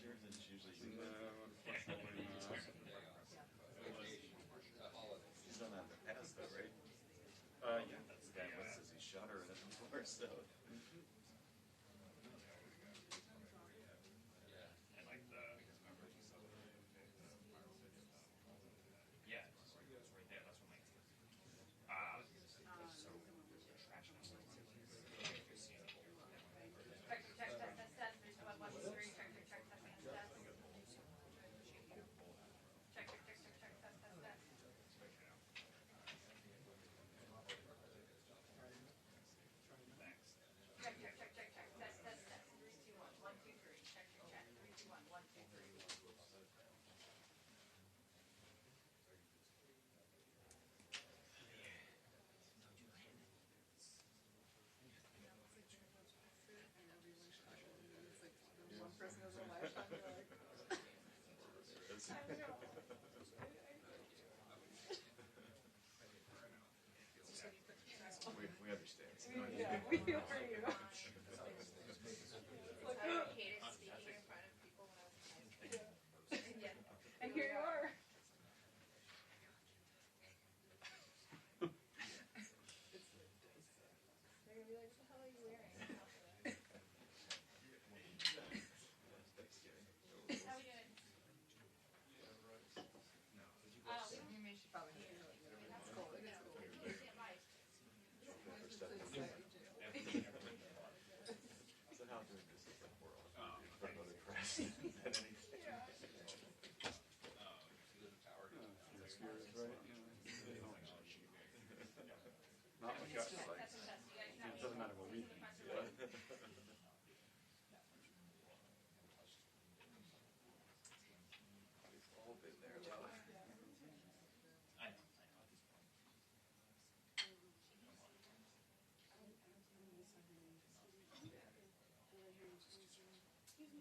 yours is usually No, unfortunately not. He's done that in the past, though, right? Yeah. That's the guy who says he shot her in it before, so. And like the yeah, it's right there. That's what my so trash and stuff. Check, check, test, test, test. 3, 2, 1, 1, 2, 3. Check, check, check, test, test, test. Check, check, check, check, check, test, test, test. Check, check, check, check, check, test, test, test. 3, 2, 1, 1, 2, 3. Check, check, check. 3, 2, 1, 1, 2, 3. One person has a lifetime, you're like, I know. We understand. Yeah, we feel for you. I hated speaking in front of people when I was in high school. Yeah. And here you are. They're gonna be like, what the hell are you wearing? How we doing? You should probably do it. That's cool. It's cool. Somehow doing this is like we're all from other press than anything. Not like us, like, it doesn't matter what we think. We've all been there, though. I know at this point. What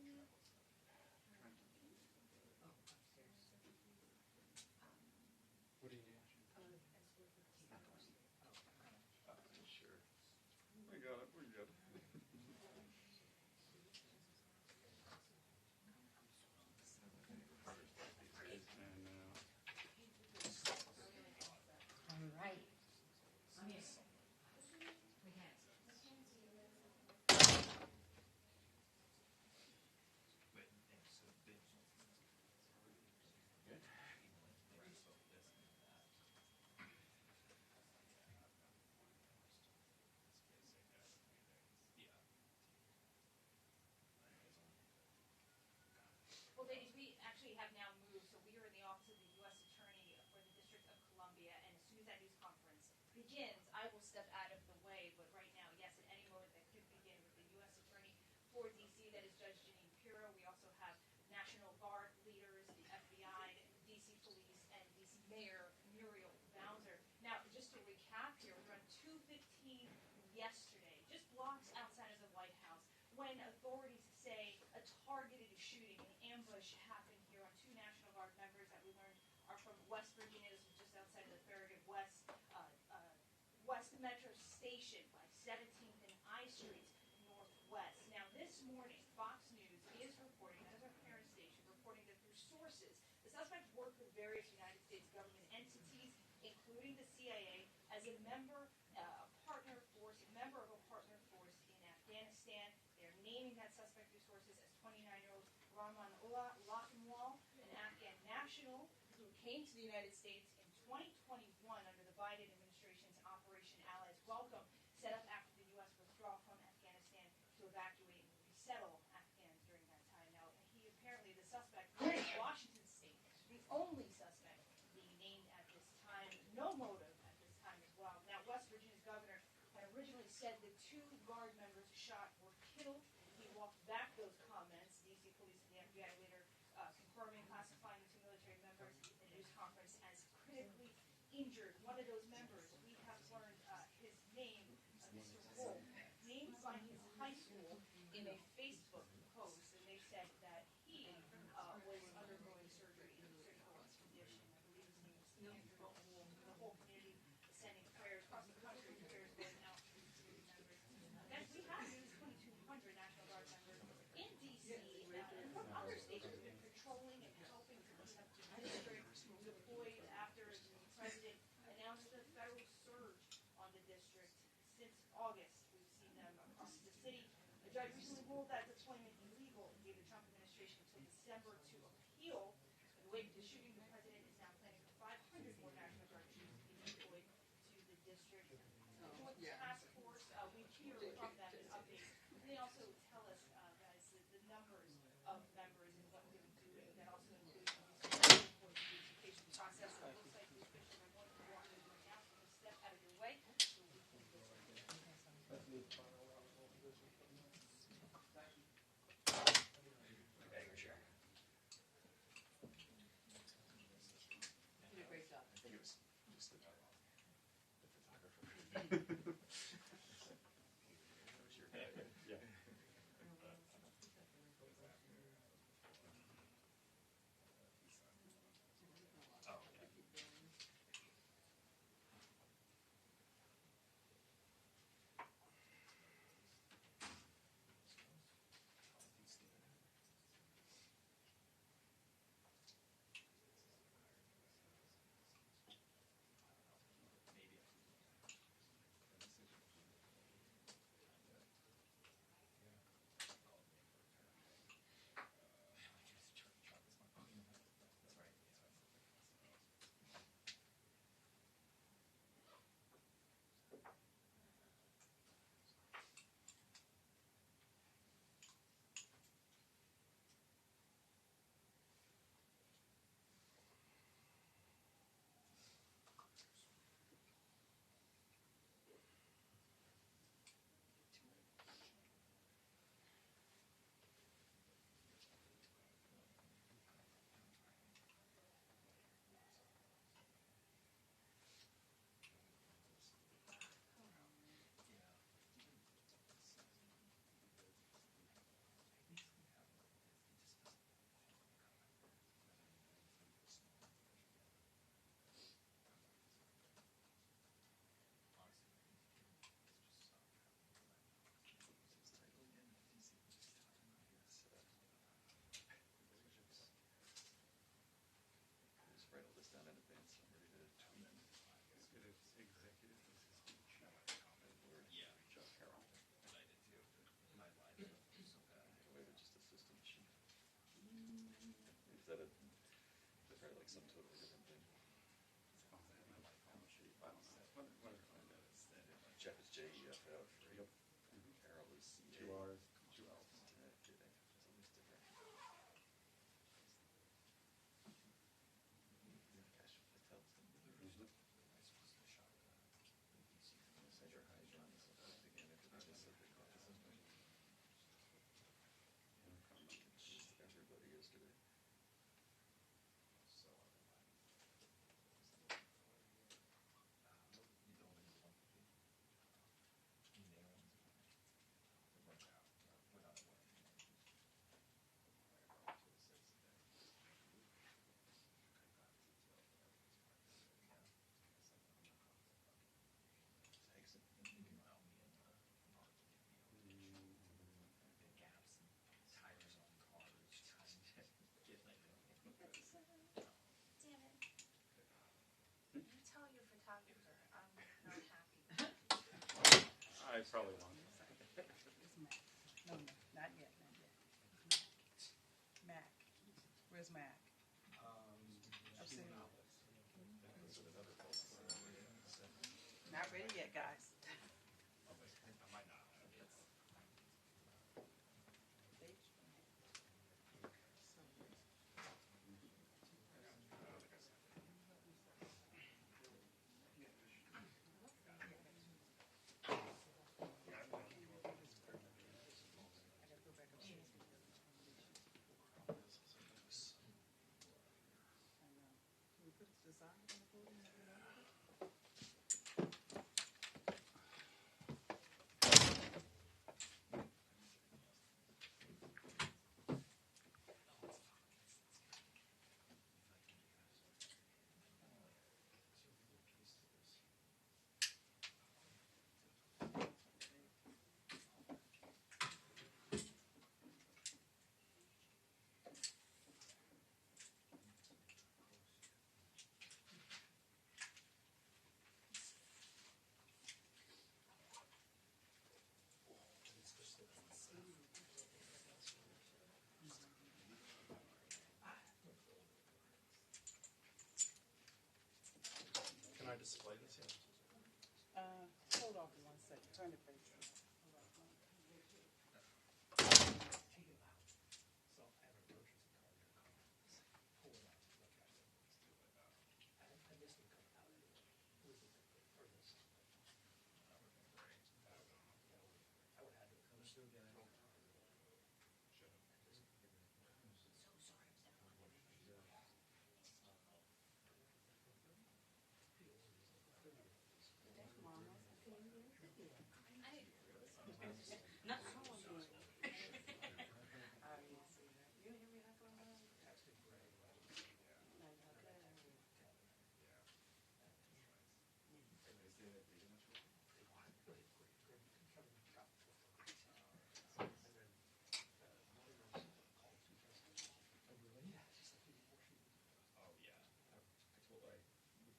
do you need? Sure. We got it, we're good. All right. Well, ladies, we actually have now moved, so we are in the office of the U.S. Attorney for the District of Columbia, and as soon as that news conference begins, I will step out of the way, but right now, yes, at any moment that could begin with the U.S. Attorney for D.C., that is Judge Janine Pirro. We also have National Guard leaders, the FBI, D.C. Police, and D.C. Mayor Muriel Bowser. Now, just to recap here, we were on 2:15 yesterday, just blocks outside of the White House, when authorities say a targeted shooting, an ambush happened here on 2 National Guard members that we learned are from West Virginia. This was just outside of the Farragut West Metro Station by 17th and I Street Northwest. Now, this morning, Fox News is reporting, that is our parent station, reporting that through sources, the suspect worked with various United States government entities, including the CIA, as a member of a partner force in Afghanistan. They're naming that suspect through sources as 29-year-old Rahman Ullah Lakhimwal, an Afghan national who came to the United States in 2021 under the Biden administration's Operation Allies Welcome, set up after the U.S. withdrawal from Afghanistan to evacuate and resettle Afghans during that time. Now, he apparently, the suspect, in Washington State, the only suspect being named at this time, no motive at this time as well. Now, West Virginia's governor had originally said the 2 Guard members shot were killed. He walked back those comments. D.C. Police and the FBI later confirming, classifying the 2 military members in a news conference as critically injured. One of those members, we have learned his name, Mr. Wolf, named by his high school in a Facebook post, and they said that he was undergoing surgery in a critical condition. I believe his name is Andrew Wolf. The whole community is sending prayers across the country, prayers going out to these community members. Next, we have news 2,200 National Guard members in D.C. And from other states since August, we've seen them across the city. A judge recently ruled that deployment illegal and gave the Trump administration until December to appeal. In the wake of the shooting, the president is now planning for 500 more National Guard troops to be deployed to the district. The Joint Task Force, we hear from them an update. And they also tell us, guys, the numbers of members and what they're doing. That also includes the education process. It looks like the officials are going to walk in right now, so I'm going to step out of your way so we can get started. Okay, your chair. You did a great job. I think it was just the photographer. That was your guy. Yeah. Oh, okay. Just write all this down in advance, so I'm ready to tweet. It is executive assistant chief. Yeah. Chuck Harrell. And I did too. My life is so bad. Wait, but just assistant chief. Is that a, that's probably like some totally different thing. Oh, How much chief? I don't know. Whatever. Jeff is JEFF, right? Yep. Harrell is CA. 2 R's, 2 L's. Yeah, kidding. It's always different. Gosh, Patel's the Mhm. Senator Hyde on this again after they just said they caught this one. Everybody yesterday. Damn it. You tell your photographer I'm not happy. I probably won't. No, not yet, not yet. Mac. Where's Mac? I've seen him. Not ready yet, guys. I might not. display this yet? Hold on for 1 second. Turn the page. Hold on. So I have an emergency card in your car. Pull it out. Look at it. I missed a couple out. Who is it? Or this? That would've been great. I would have had to come through again. Not so I'm doing. Obviously. You hear me echo now? Oh, yeah. I told her it would be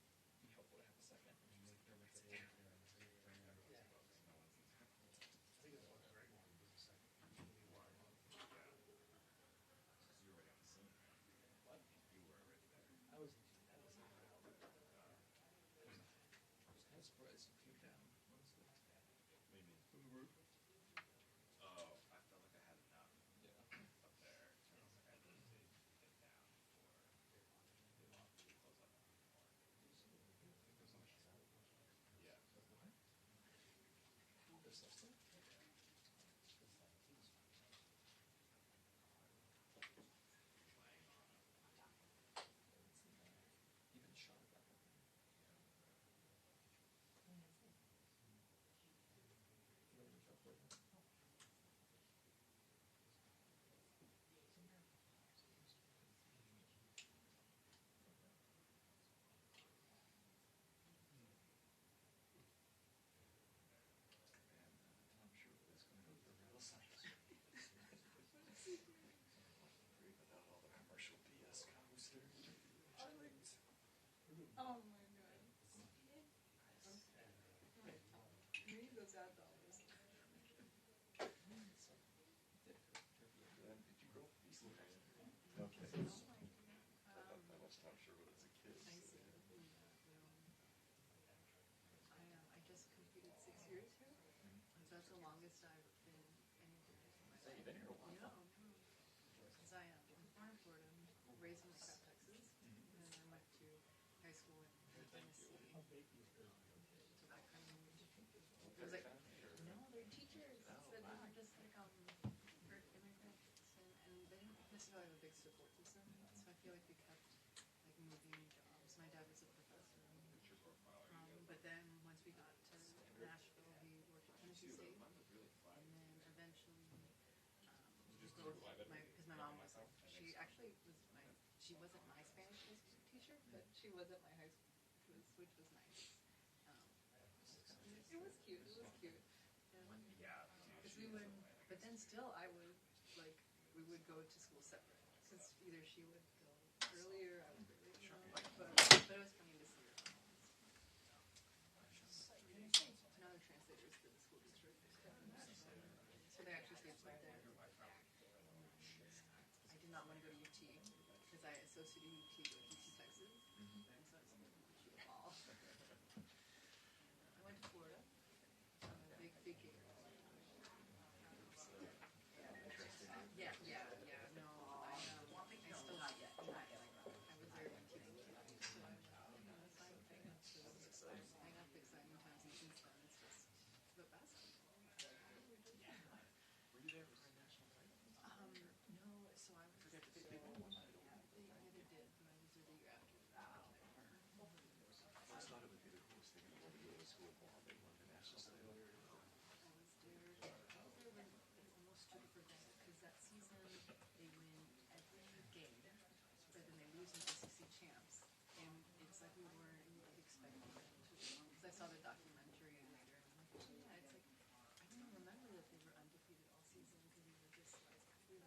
helpful to have a second. Just there right sit down. You were already on the scene, right? What? You were already there. I was kind of surprised you came down, honestly. What do you mean? From the roof? Oh, I felt like I had enough Yeah. up there. So I was like, I need to get down before they close up on me more. Yeah. There's stuff still? Playing on them. Even shot at that one. You know what you're talking about? And I'm sure it's going to go for real science. Free without all the commercial BS goes there. Oh my god. Maybe those ad dollars. Did you grow up decent? Okay. I thought that much time sure when I was a kid. I see. I just completed 6 years here, and so that's the longest I've been anywhere in my So life. you've been here a while. No, because I'm born in Florida, raised in South Texas, and then I went to high school in Tennessee. How big is the So that kind of moved. It was like, no, they're teachers. So they were just like for immigrants, and they didn't necessarily have a big support system. So I feel like we kept like moving jobs. My dad was a professor. But then once we got to Nashville, he worked at Tennessee State, and then eventually, because my mom was, she actually was she wasn't my Spanish teacher, but she was at my high school, which was nice. It was cute. It was cute. Yeah. Because we would, but then still, I would like we would go to school separate. Because either she would go earlier, I would go later. But it was funny to see her. Now they're translators for the school district. So they actually stayed put there. I did not want to go to UT because I associated UT with UT Texas. And so I was like, UT all. I went to Florida. Big vacation. Yeah. No, I still not yet. I was there in 2002. So I got the exciting times, and since then it's just the best. Were you there for a national title? No, so I was. They did, but I was there the year after. I thought it would be the coolest thing in the world to go to a school ball. They won the national title. I was there when it almost took it for granted because that season they win every game, but then they lose in SEC champs, and it's like we weren't like expecting them to win. Because I saw the documentary later, and I'm like, oh yeah, it's like I don't remember that they were undefeated all season because we were just like we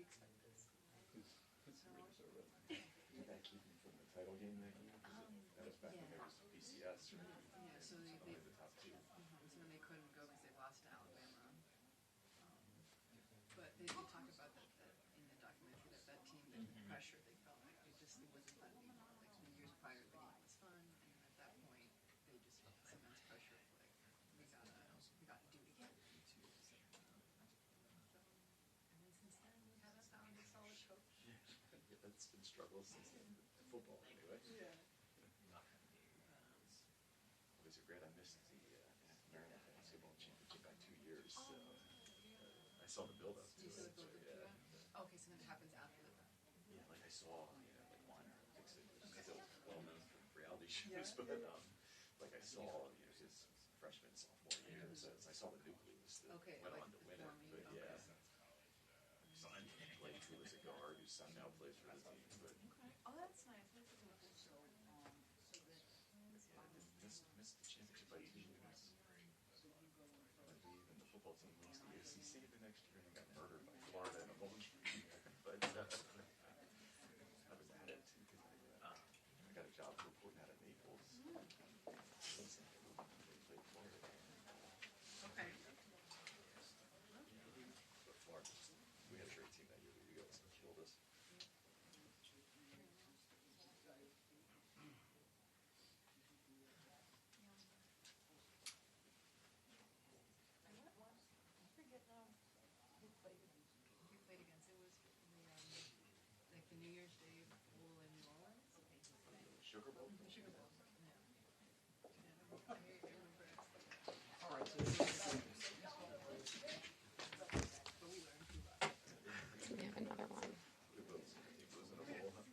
expect this. Did that keep you from the title game that game? That was back when there was BCS, right? Yeah, so they Only the top two. so then they couldn't go because they lost to Alabama. But they did talk about that in the documentary that team, the pressure they felt like it wasn't fun anymore. Like the years prior, the game was fun, and at that point well, since the football anyway. Yeah. Was it great? I missed the Maryland basketball championship by 2 years. So I saw the build up to You it. saw the build-up to Yeah. that? Okay, so then it happens after the fact. Yeah, like I saw, like Weiner, Dixon, Okay. still well known for reality shows, Yeah, but yeah. like I saw, his freshman, sophomore year, so I saw the nucleus that Okay, went like on to win it. forming, But okay. yeah, son played, who was a guard, whose son now plays for the team. But Oh, that's nice. That's a little bit so, yeah, missed the championship by 2 years. I leave, and the football team moves to the ACC the next year, and got murdered by Florida in a bowl game. But I was at it too, because I got a job reporting out of Naples. They played Florida. Okay. But Florida, we had a great team that year. We got killed us. You played against, it was like the New Year's Day Bowl in New Orleans? Sugar Bowl. The Sugar Bowl, yeah. I remember it. All right, so this is- But we learned too much. We have another one. It was in a bowl.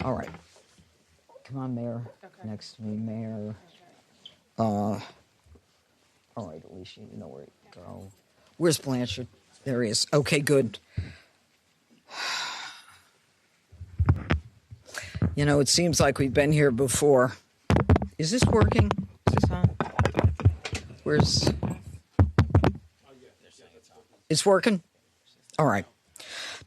All right. Come on, Mayor. Okay. Next to me, Mayor. All right, Alicia, you know where to go. Where's Blanchard? There he is. Okay, good. You know, it seems like we've been here before. Is this working? Is this on? Where's... It's working? All right.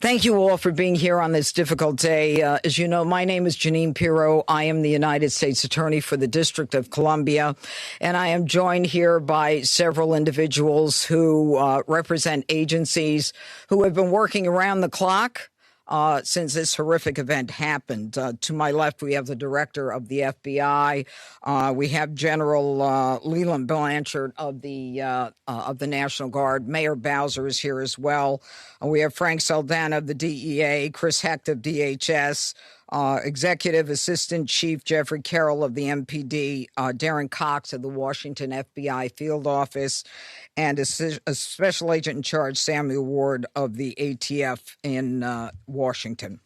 Thank you all for being here on this difficult day. As you know, my name is Janine Pirro. I am the United States Attorney for the District of Columbia, and I am joined here by several individuals who represent agencies who have been working around the clock since this horrific event happened. To my left, we have the director of the FBI. We have General Leland Blanchard of the National Guard. Mayor Bowser is here as well. We have Frank Saldana of the DEA, Chris Hecht of DHS, Executive Assistant Chief Jeffrey Carroll of the MPD, Darren Cox of the Washington FBI Field Office, and a Special Agent in Charge, Samuel Ward of the ATF in Washington.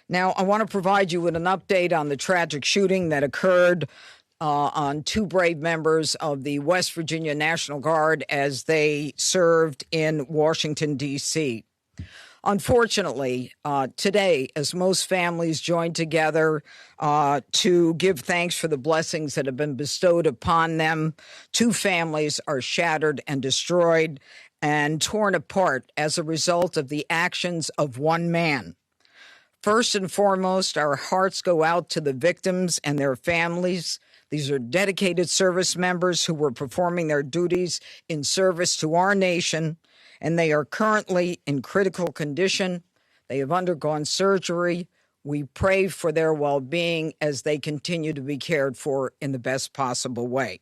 Now, I want to provide you with an update on the tragic shooting that occurred on two brave members of the West Virginia National Guard as they served in Washington, D.C. Unfortunately, today, as most families join together to give thanks for the blessings that have been bestowed upon them, two families are shattered and destroyed and torn apart as a result of the actions of one man. First and foremost, our hearts go out to the victims and their families. These are dedicated service members who were performing their duties in service to our nation, and they are currently in critical condition. They have undergone surgery. We pray for their well-being as they continue to be cared for in the best possible way.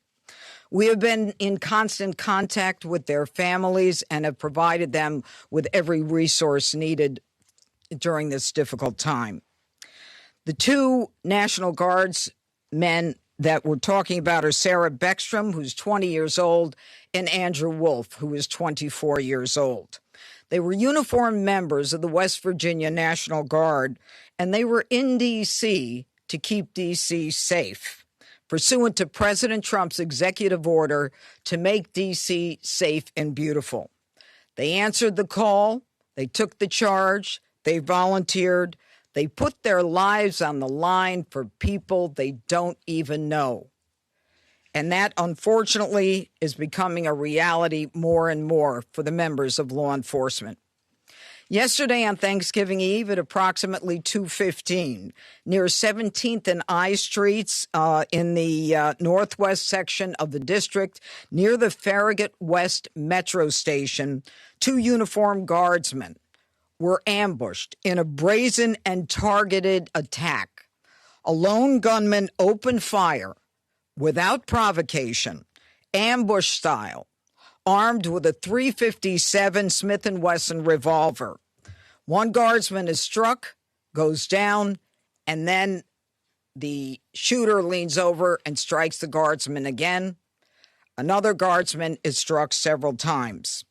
We have been in constant contact with their families and have provided them with every resource needed during this difficult time. The two National Guards men that we're talking about are Sarah Beckstrom, who's 20 years old, and Andrew Wolf, who is 24 years old. They were uniformed members of the West Virginia National Guard, and they were in D.C. to keep D.C. safe, pursuant to President Trump's executive order to make D.C. safe and beautiful. They answered the call, they took the charge, they volunteered, they put their lives on the line for people they don't even know. And that, unfortunately, is becoming a reality more and more for the members of law enforcement. Yesterday on Thanksgiving Eve at approximately 2:15, near 17th and I Streets in the northwest section of the district, near the Farragut West Metro Station, 2 uniformed guardsmen were ambushed in a brazen and targeted attack. A lone gunman opened fire without provocation, ambush style, armed with a .357 Smith & Wesson revolver. One guardsman is struck, goes down, and then the shooter leans over and strikes the guardsman again. Another guardsman is struck several times.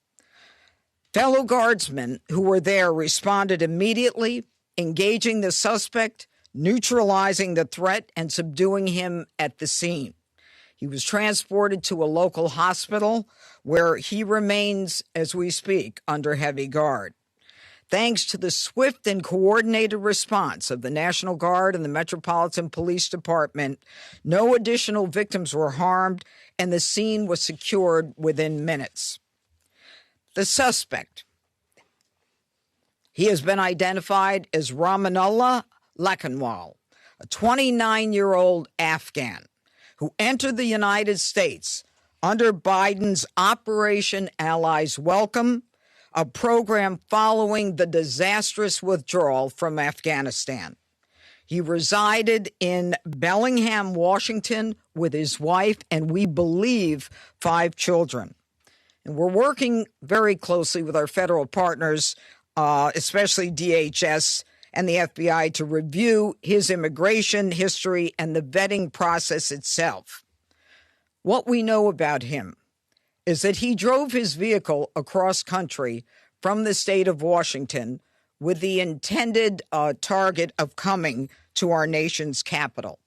Fellow guardsmen who were there responded immediately, engaging the suspect, neutralizing the threat, and subduing him at the scene. He was transported to a local hospital where he remains, as we speak, under heavy guard. Thanks to the swift and coordinated response of the National Guard and the Metropolitan Police Department, no additional victims were harmed, and the scene was secured within minutes. The suspect, he has been identified as Ramanullah Lakanwal, a 29-year-old Afghan who entered the United States under Biden's Operation Allies Welcome, a program following the disastrous withdrawal from Afghanistan. He resided in Bellingham, Washington, with his wife and, we believe, 5 children. And we're working very closely with our federal partners, especially DHS and the FBI, to review his immigration history and the vetting process itself. What we know about him is that he drove his vehicle across country from the state of Washington with the intended target of coming to our nation's capital.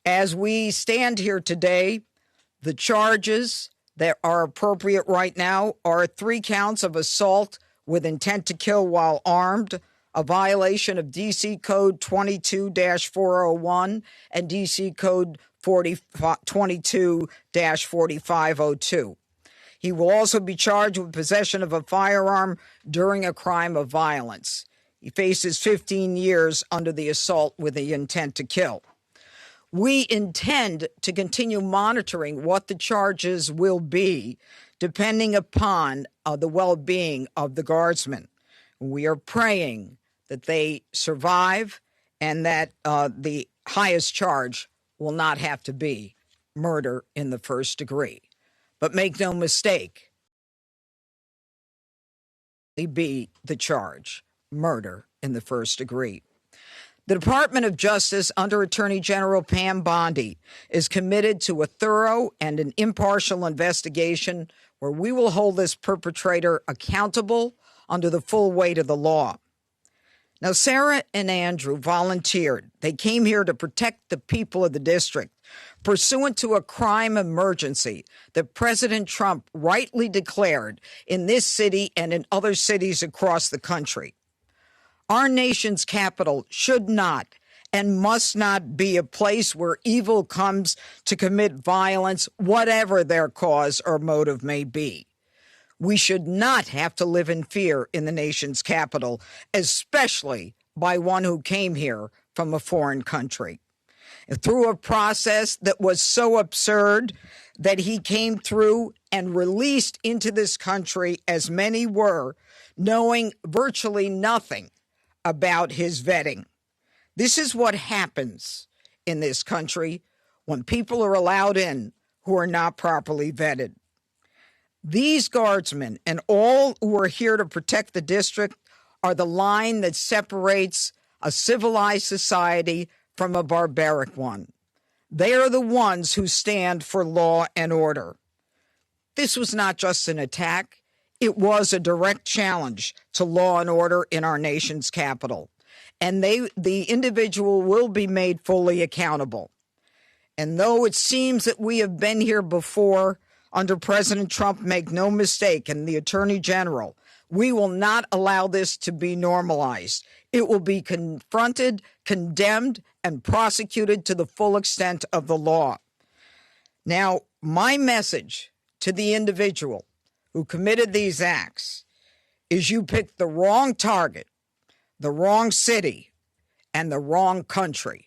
As we stand here today, the charges that are appropriate right now are 3 counts of assault with intent to kill while armed, a violation of D.C. Code 22-401 and D.C. Code 22-4502. He will also be charged with possession of a firearm during a crime of violence. He faces 15 years under the assault with the intent to kill. We intend to continue monitoring what the charges will be, depending upon the well-being of the guardsmen. We are praying that they survive and that the highest charge will not have to be murder in the first degree. But make no mistake, be the charge, murder in the first degree. The Department of Justice, under Attorney General Pam Bondi, is committed to a thorough and an impartial investigation where we will hold this perpetrator accountable under the full weight of the law. Now, Sarah and Andrew volunteered. They came here to protect the people of the district, pursuant to a crime emergency that President Trump rightly declared in this city and in other cities across the country. Our nation's capital should not and must not be a place where evil comes to commit violence, whatever their cause or motive may be. We should not have to live in fear in the nation's capital, especially by one who came here from a foreign country. Through a process that was so absurd that he came through and released into this country, as many were, knowing virtually nothing about his vetting. This is what happens in this country when people are allowed in who are not properly vetted. These guardsmen and all who are here to protect the district are the line that separates a civilized society from a barbaric one. They are the ones who stand for law and order. This was not just an attack. It was a direct challenge to law and order in our nation's capital, and the individual will be made fully accountable. And though it seems that we have been here before under President Trump, make no mistake, and the Attorney General, we will not allow this to be normalized. It will be confronted, condemned, and prosecuted to the full extent of the law. Now, my message to the individual who committed these acts is you picked the wrong target, the wrong city, and the wrong country,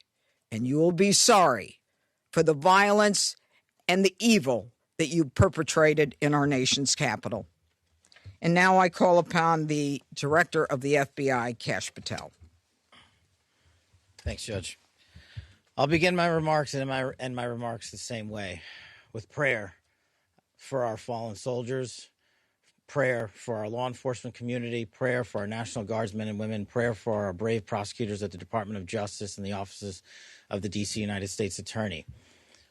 and you will be sorry for the violence and the evil that you perpetrated in our nation's capital. And now I call upon the Director of the FBI, Kash Patel. Thanks, Judge. I'll begin my remarks and my remarks the same way, with prayer for our fallen soldiers, prayer for our law enforcement community, prayer for our National Guardsmen and women, prayer for our brave prosecutors at the Department of Justice and the offices of the D.C. United States Attorney.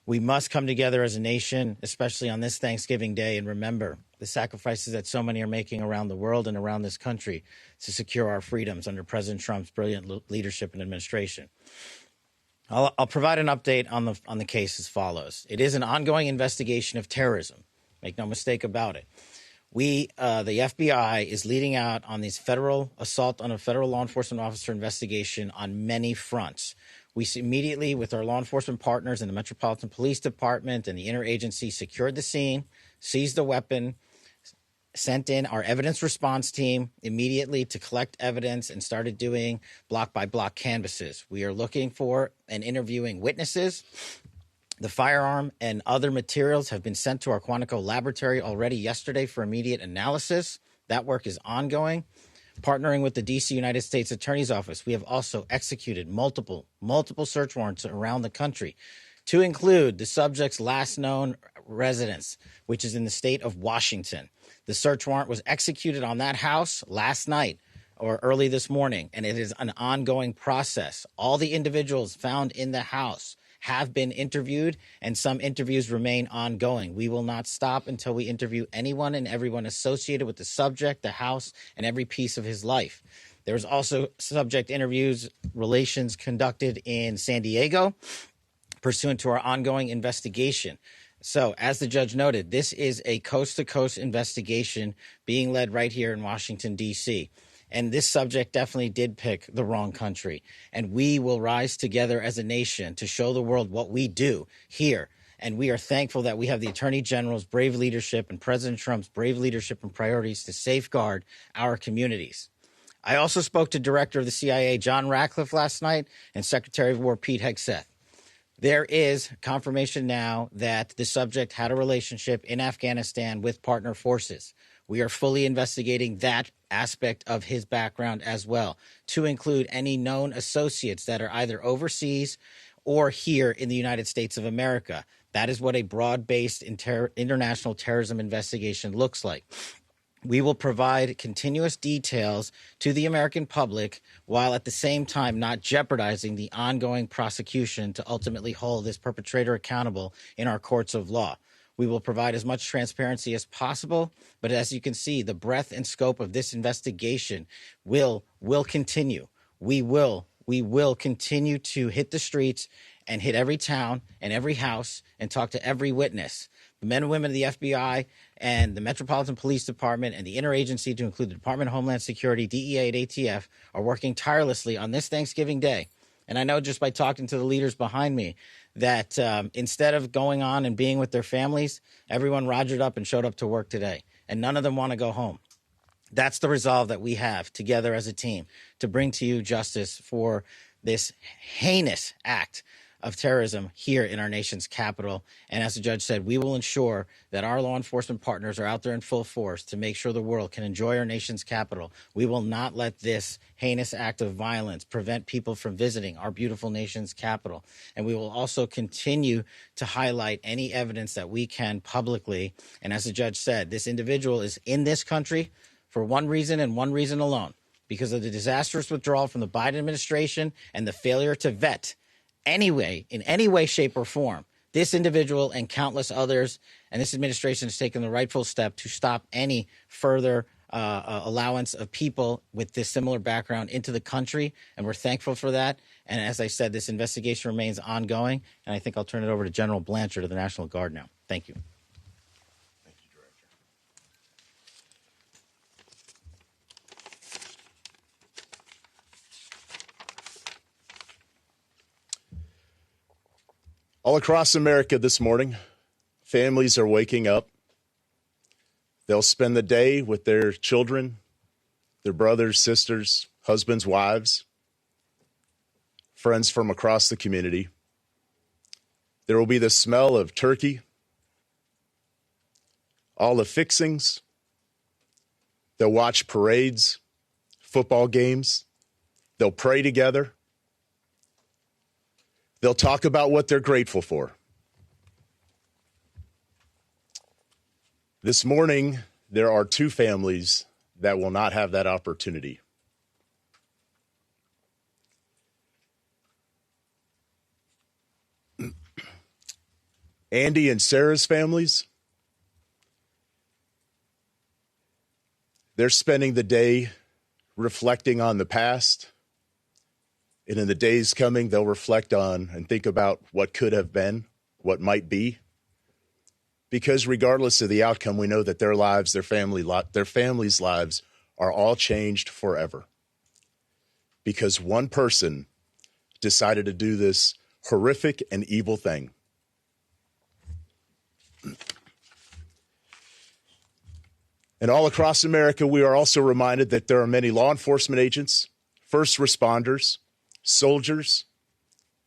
We must come together as a nation, especially on this Thanksgiving Day, and remember the sacrifices that so many are making around the world and around this country to secure our freedoms under President Trump's brilliant leadership and administration. I'll provide an update on the case as follows. It is an ongoing investigation of terrorism. Make no mistake about it. The FBI is leading out on these federal assault on a federal law enforcement officer investigation on many fronts. We immediately, with our law enforcement partners in the Metropolitan Police Department and the interagency, secured the scene, seized the weapon, sent in our evidence response team immediately to collect evidence, and started doing block-by-block canvasses. We are looking for and interviewing witnesses. The firearm and other materials have been sent to our Quantico laboratory already yesterday for immediate analysis. That work is ongoing. Partnering with the D.C. United States Attorney's Office, we have also executed multiple search warrants around the country to include the subject's last known residence, which is in the state of Washington. The search warrant was executed on that house last night or early this morning, and it is an ongoing process. All the individuals found in the house have been interviewed, and some interviews remain ongoing. We will not stop until we interview anyone and everyone associated with the subject, the house, and every piece of his life. There's also subject interviews, relations conducted in San Diego, pursuant to our ongoing investigation. So, as the judge noted, this is a coast-to-coast investigation being led right here in Washington, D.C., and this subject definitely did pick the wrong country. And we will rise together as a nation to show the world what we do here. And we are thankful that we have the Attorney General's brave leadership and President Trump's brave leadership and priorities to safeguard our communities. I also spoke to Director of the CIA, John Ratcliffe, last night, and Secretary of War, Pete Hegseth. There is confirmation now that the subject had a relationship in Afghanistan with partner forces. We are fully investigating that aspect of his background as well, to include any known associates that are either overseas or here in the United States of America. That is what a broad-based international terrorism investigation looks like. We will provide continuous details to the American public while at the same time not jeopardizing the ongoing prosecution to ultimately hold this perpetrator accountable in our courts of law. We will provide as much transparency as possible, but as you can see, the breadth and scope of this investigation will continue. We will continue to hit the streets and hit every town and every house and talk to every witness. The men and women of the FBI and the Metropolitan Police Department and the interagency, to include the Department of Homeland Security, DEA, and ATF, are working tirelessly on this Thanksgiving Day. And I know just by talking to the leaders behind me that instead of going on and being with their families, everyone rogered up and showed up to work today. And none of them want to go home. That's the resolve that we have together as a team to bring to you justice for this heinous act of terrorism here in our nation's capital. And as the judge said, we will ensure that our law enforcement partners are out there in full force to make sure the world can enjoy our nation's capital. We will not let this heinous act of violence prevent people from visiting our beautiful nation's capital. And we will also continue to highlight any evidence that we can publicly. And as the judge said, this individual is in this country for one reason and one reason alone, because of the disastrous withdrawal from the Biden administration and the failure to vet in any way, shape, or form, This individual and countless others, and this administration has taken the rightful step to stop any further allowance of people with this similar background into the country, and we're thankful for that. And as I said, this investigation remains ongoing, and I think I'll turn it over to General Blanchard of the National Guard now. Thank you. Thank you, Director. All across America this morning, families are waking up. They'll spend the day with their children, their brothers, sisters, husbands, wives, friends from across the community. There will be the smell of turkey, all the fixings. They'll watch parades, football games. They'll pray together. They'll talk about what they're grateful for. This morning, there are two families that will not have that opportunity. Andy and Sarah's families, they're spending the day reflecting on the past. And in the days coming, they'll reflect on and think about what could have been, what might be. Because regardless of the outcome, we know that their lives, their families' lives are all changed forever. Because one person decided to do this horrific and evil thing. And all across America, we are also reminded that there are many law enforcement agents, first responders, soldiers,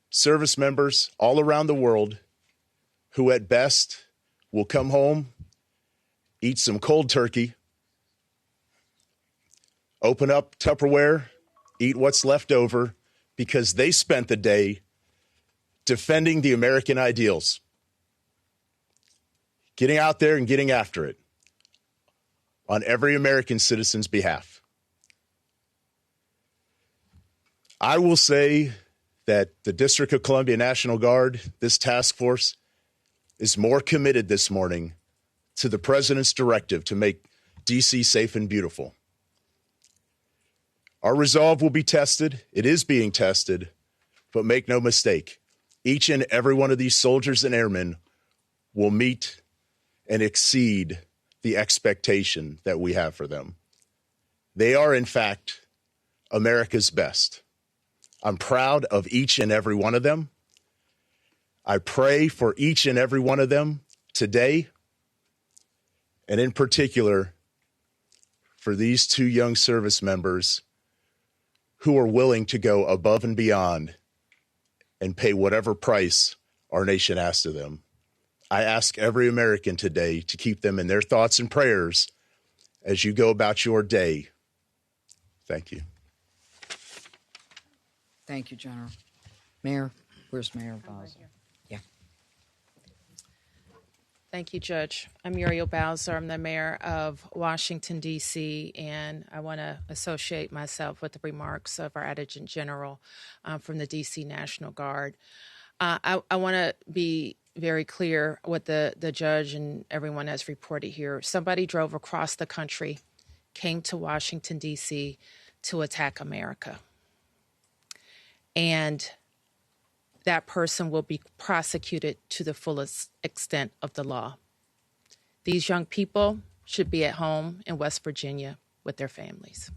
service members all around the world who at best will come home, eat some cold turkey, open up Tupperware, eat what's left over, because they spent the day defending the American ideals, getting out there and getting after it on every American citizen's behalf. I will say that the District of Columbia National Guard, this task force, is more committed this morning to the president's directive to make D.C. safe and beautiful. Our resolve will be tested. It is being tested, but make no mistake, each and every one of these soldiers and airmen will meet and exceed the expectation that we have for them. They are, in fact, America's best. I'm proud of each and every one of them. I pray for each and every one of them today, and in particular, for these two young service members who are willing to go above and beyond and pay whatever price our nation asks of them. I ask every American today to keep them in their thoughts and prayers as you go about your day. Thank you. Thank you, General. Mayor, where's Mayor Bowser? Yeah. Thank you, Judge. I'm Muriel Bowser. I'm the mayor of Washington, D.C., and I want to associate myself with the remarks of our Adjutant General from the D.C. National Guard. I want to be very clear what the judge and everyone has reported here. Somebody drove across the country, came to Washington, D.C. to attack America. And that person will be prosecuted to the fullest extent of the law. These young people should be at home in West Virginia with their families.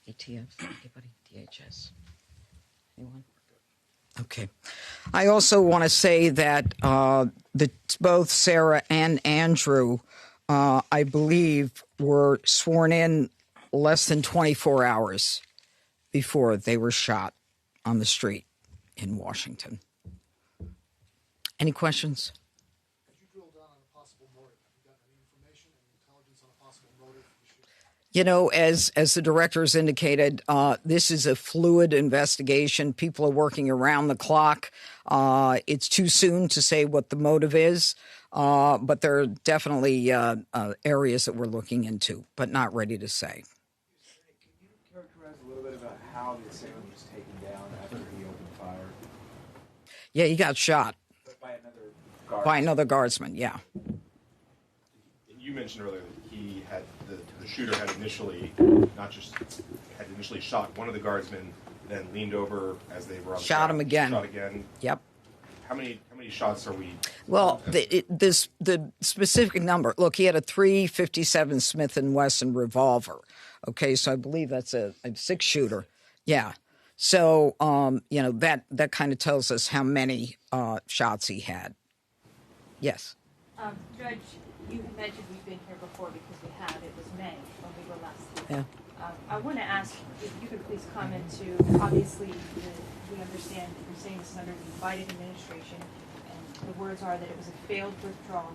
ATF, anybody? DHS? Anyone? Okay. I also want to say that both Sarah and Andrew, I believe, were sworn in less than 24 hours before they were shot on the street in Washington. Any questions? Could you drill down on a possible motive? Have you got any information and intelligence on a possible motive? You know, as the directors indicated, this is a fluid investigation. People are working around the clock. It's too soon to say what the motive is, but there are definitely areas that we're looking into, but not ready to say. characterize a little bit about how the assailant was taken down after he opened fire? Yeah, he got shot By another guard. by another guardsman. Yeah. You mentioned earlier that he had the shooter had initially shot one of the guardsmen, then leaned over as they were on the Shot ground, him again. Shot again. Yep. How many shots are we? Well, the specific number. Look, he had a .357 Smith & Wesson revolver. Okay, so I believe that's a 6-shooter. Yeah. So that kind of tells us how many shots he had. Yes. Judge, you had mentioned we've been here before because we have. It was May when we were last here. Yeah. I want to ask if you could please comment to, obviously, we understand that you're saying this is under the Biden administration, and the words are that it was a failed withdrawal,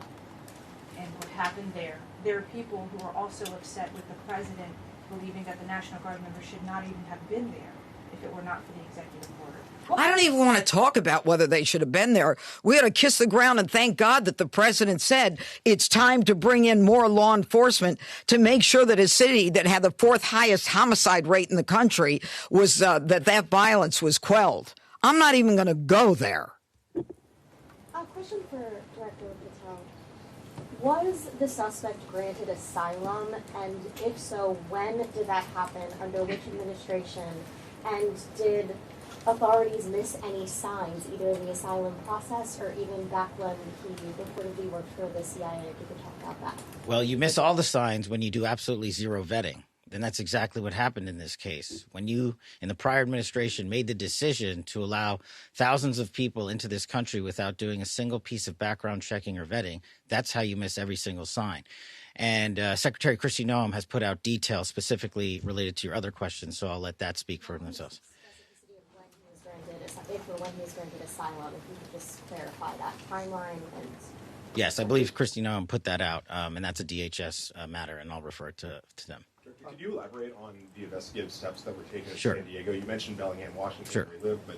and what happened there. There are people who are also upset with the president believing that the National Guard members should not even have been there if it were not for the executive order. I don't even want to talk about whether they should have been there. We ought to kiss the ground and thank God that the president said it's time to bring in more law enforcement to make sure that a city that had the 4th highest homicide rate in the country was that violence was quelled. I'm not even going to go there. A question for Director Patel. Was the suspect granted asylum, and if so, when did that happen, under which administration, and did authorities miss any signs, either in the asylum process or even back when he reportedly worked for the CIA? If you could talk about that. Well, you miss all the signs when you do absolutely zero vetting. And that's exactly what happened in this case. When you, in the prior administration, made the decision to allow thousands of people into this country without doing a single piece of background checking or vetting, that's how you miss every single sign. And Secretary Kristi Noem has put out details specifically related to your other questions, so I'll let that speak for themselves. If or when he was granted asylum, if you could just clarify that timeline. And Yes, I believe Kristi Noem put that out, and that's a DHS matter, and I'll refer it to them. Could you elaborate on the investigative steps that were taken in Sure. San Diego? You mentioned Bellingham, Washington, Sure. where you live, but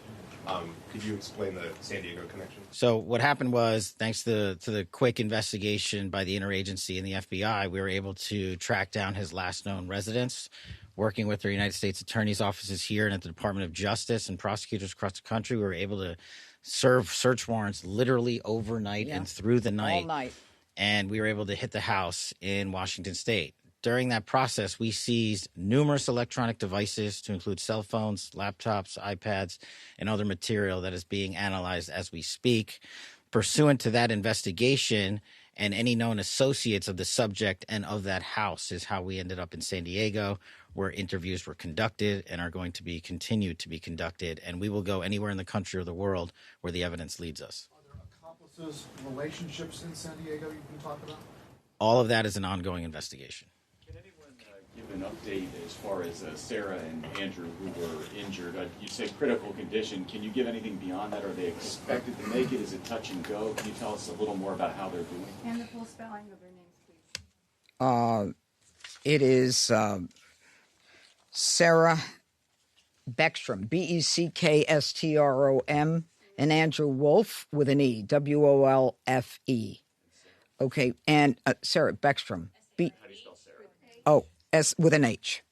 could you explain the San Diego connection? So what happened was, thanks to the quick investigation by the interagency and the FBI, we were able to track down his last known residence, working with the United States Attorney's offices here and at the Department of Justice and prosecutors across the country. We were able to serve search warrants literally overnight and through the night. All night. And we were able to hit the house in Washington State. During that process, we seized numerous electronic devices to include cell phones, laptops, iPads, and other material that is being analyzed as we speak. Pursuant to that investigation and any known associates of the subject and of that house is how we ended up in San Diego, where interviews were conducted and are going to be continued to be conducted. And we will go anywhere in the country or the world where the evidence leads us. Are there accomplices, relationships in San Diego you can talk about? All of that is an ongoing investigation. Can anyone give an update as far as Sarah and Andrew, who were injured? You say critical condition. Can you give anything beyond that? Are they expected to make it? Is it touch and go? Can you tell us a little more about how they're doing? And the full spelling of their names, please. It is Sarah Beckstrom, Beckstrom, and Andrew Wolfe with an E, Wolfe. Okay, and Sarah Beckstrom. How do you spell Sarah? S with an H.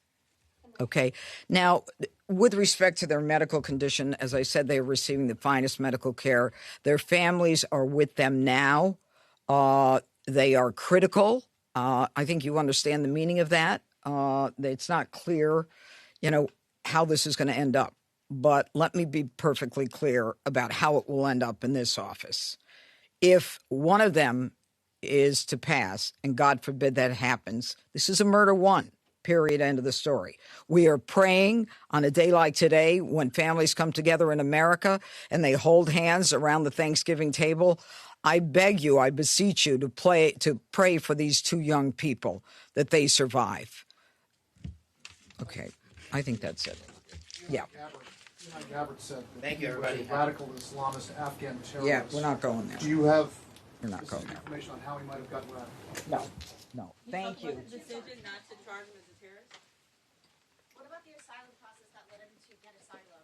Okay. Now, with respect to their medical condition, as I said, they are receiving the finest medical care. Their families are with them now. They are critical. I think you understand the meaning of that. It's not clear, how this is going to end up. But let me be perfectly clear about how it will end up in this office. If one of them is to pass, and God forbid that happens, this is a murder one, period, end of the story. We are praying on a day like today when families come together in America and they hold hands around the Thanksgiving table. I beg you, I beseech you to pray for these two young people that they survive. Okay, I think that's it. Yeah. Gabbard said that Thank you, he was everybody. a radical Islamist Afghan terrorist. Yeah, we're not going there. Do you have We're not going there. information on how he might have gotten radical? No. Thank you. Was the decision not to charge him as a terrorist? what about the asylum process that led him to get asylum?